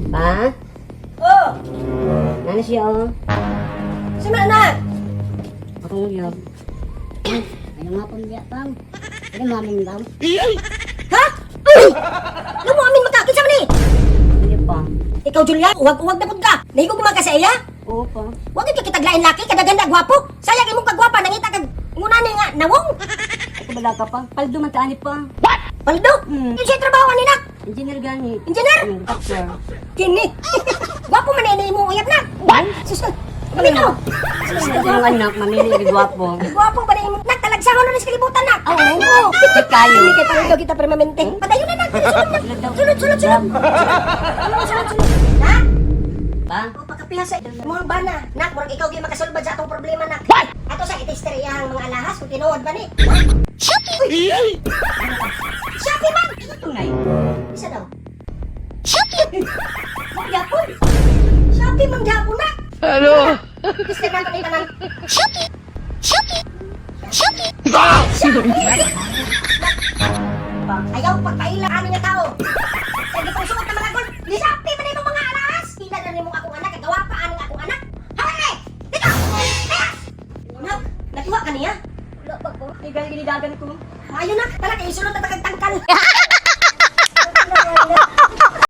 Pa? Oh! Ano siya, oh? Saan na? Ako yun. Ayaw nga pong biya, pang. Ayaw mamin lang. Ha? Uy! Alam mo, amin magkakit sa mani! Ano pa? Ikaw, Julian, uwag na pud ka. Nahigo ko mga kasaya? Oo pa. Huwag ka kitaglain laki, kadaganda, gwapo. Sayang imong kagwapa, nangita kag nguna ni nga, nawong. Ako bala ka pa. Paldo man taani pa. Paldo? Yung siya trabaho ni nak. Engineer gani. Engineer? Doctor. Kini. Gwapo man na mo uyab na. Susun. Ano? Sa yung anak, mamili yung gwapo. Gwapo ba na imong nak talagsangon na sa kalibutan nak? Oo. Kayo. Hindi kay pangito kita permanente. Padayon na nak. Sulod. Nak? Pa? O pagkapihasa, mga bana. Nak, murag ikaw gyud makasulbad sa atong problema nak. Ato sa itisteriyahang mga alahas kung tinuod ba ni. Shopee! Shopee man! Tunay. Isa daw. Shopee! Magyapon! Shopee mang gyapon na! Ano? Gusto na ito tanan. Shopee! Ayaw pagpailang amin nga tao. Sige pang suot na mga gol. Di Shopee man imong mga alahas. Ila na rin mong akong anak. Kagawa pa aning akong anak. Hore! Dito! Kaya! Nak, nakuha ka niya? Wala pa po. Ay, ginidagan ko. Ayun na, talaga isulot na tagagtangkal.